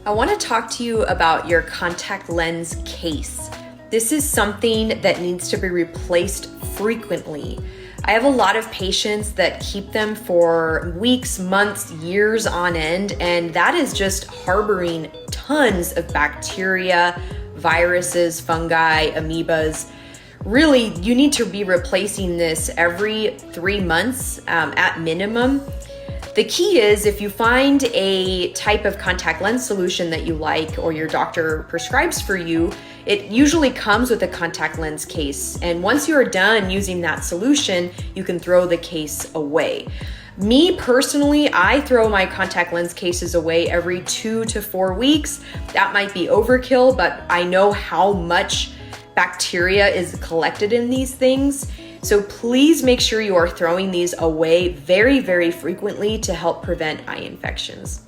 I want to talk to you about your contact lens case. This is something that needs to be replaced frequently. I have a lot of patients that keep them for weeks, months, years on end, and that is just harboring tons of bacteria, viruses, fungi, amoebas. Really, you need to be replacing this every 3 months at minimum. The key is if you find a type of contact lens solution that you like or your doctor prescribes for you, it usually comes with a contact lens case. And once you are done using that solution, you can throw the case away. Me personally, I throw my contact lens cases away every 2 to 4 weeks. That might be overkill, but I know how much bacteria is collected in these things. So please make sure you are throwing these away very, very frequently to help prevent eye infections.